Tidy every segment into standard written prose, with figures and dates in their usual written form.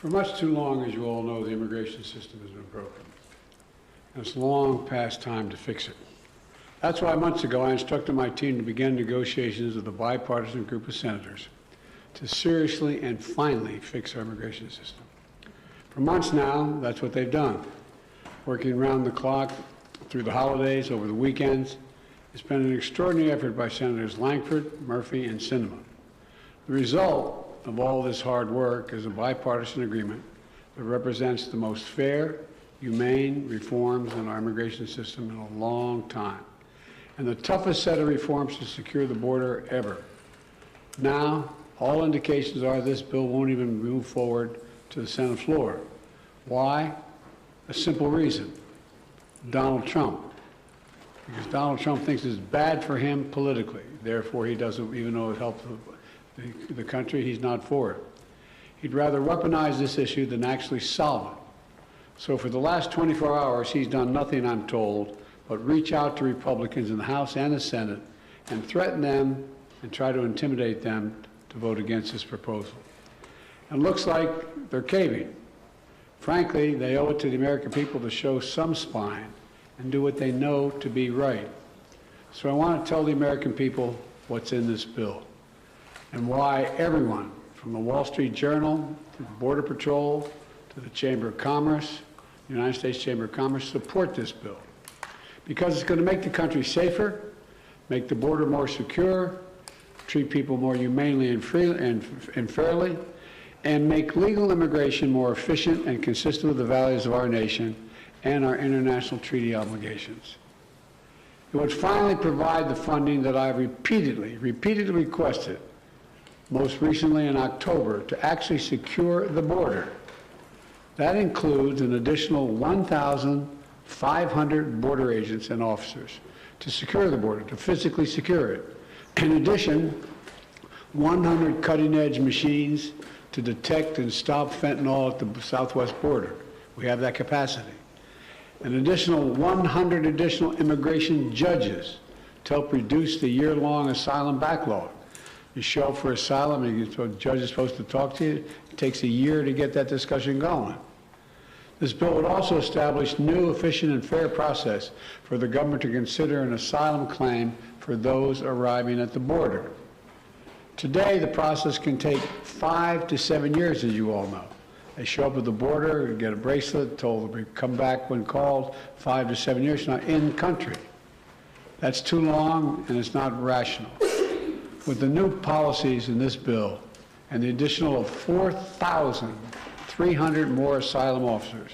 For much too long, as you all know, the immigration system has been broken. And it's long past time to fix it. That's why months ago I instructed my team to begin negotiations with a bipartisan group of senators to seriously and finally fix our immigration system. For months now, that's what they've done. Working around the clock through the holidays, over the weekends. It's been an extraordinary effort by Senators Langford, Murphy, and Sinema. The result of all this hard work is a bipartisan agreement that represents the most fair, humane reforms in our immigration system in a long time, and the toughest set of reforms to secure the border ever. Now, all indications are this bill won't even move forward to the Senate floor. Why? A simple reason: Donald Trump. Because Donald Trump thinks it's bad for him politically. Therefore, he doesn't, even though it helps the country, he's not for it. He'd rather weaponize this issue than actually solve it. So for the last 24 hours, he's done nothing, I'm told, but reach out to Republicans in the House and the Senate and threaten them and try to intimidate them to vote against this proposal. And it looks like they're caving. Frankly, they owe it to the American people to show some spine and do what they know to be right. So I want to tell the American people what's in this bill and why everyone, from the Wall Street Journal to the Border Patrol to the Chamber of Commerce, the United States Chamber of Commerce, support this bill. Because it's going to make the country safer, make the border more secure, treat people more humanely and fairly, and make legal immigration more efficient and consistent with the values of our nation and our international treaty obligations. It would finally provide the funding that I've repeatedly requested, most recently in October, to actually secure the border. That includes an additional 1,500 border agents and officers to secure the border, to physically secure it. In addition, 100 cutting-edge machines to detect and stop fentanyl at the southwest border. We have that capacity. An additional 100 additional immigration judges to help reduce the year-long asylum backlog. You show up for asylum and the judge is supposed to talk to you. It takes a year to get that discussion going. This bill would also establish new, efficient, and fair process for the government to consider an asylum claim for those arriving at the border. Today, the process can take 5 to 7 years, as you all know. They show up at the border, get a bracelet, told to come back when called, 5 to 7 years, not in country. That's too long, and it's not rational. With the new policies in this bill and the additional of 4,300 more asylum officers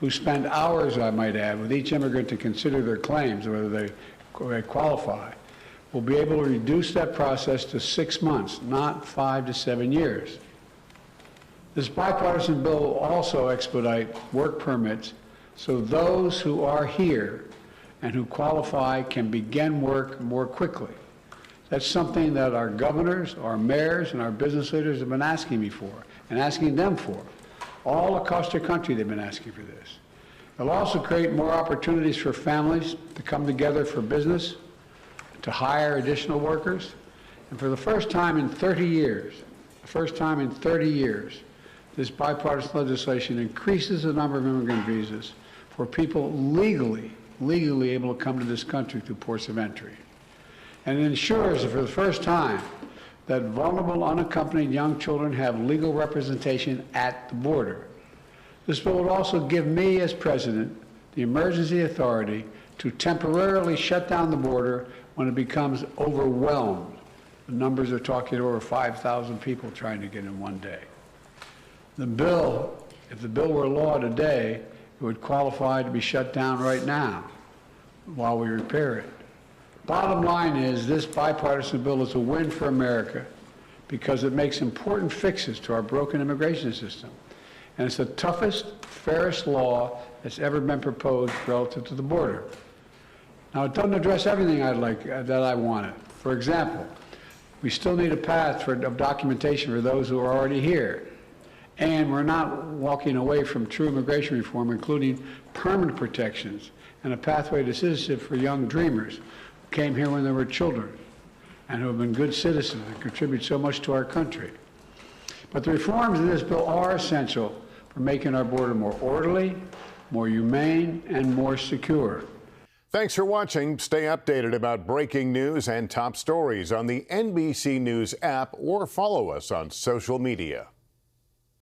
who spend hours, I might add, with each immigrant to consider their claims, whether they qualify, we'll be able to reduce that process to 6 months, not 5 to 7 years. This bipartisan bill will also expedite work permits so those who are here and who qualify can begin work more quickly. That's something that our governors, our mayors, and our business leaders have been asking me for and asking them for. All across the country they've been asking for this. It'll also create more opportunities for families to come together for business, to hire additional workers, and for the first time in 30 years, this bipartisan legislation increases the number of immigrant visas for people legally able to come to this country through ports of entry. And it ensures that for the first time that vulnerable, unaccompanied young children have legal representation at the border. This bill would also give me, as president, the emergency authority to temporarily shut down the border when it becomes overwhelmed. The numbers are talking over 5,000 people trying to get in one day. The bill, if the bill were law today, it would qualify to be shut down right now while we repair it. Bottom line is, this bipartisan bill is a win for America because it makes important fixes to our broken immigration system. And it's the toughest, fairest law that's ever been proposed relative to the border. Now, it doesn't address everything that I wanted. For example, we still need a path of documentation for those who are already here. And we're not walking away from true immigration reform, including permanent protections and a pathway to citizenship for young dreamers who came here when they were children and who have been good citizens and contribute so much to our country. But the reforms in this bill are essential for making our border more orderly, more humane, and more secure. Thanks for watching. Stay updated about breaking news and top stories on the NBC News app or follow us on social media.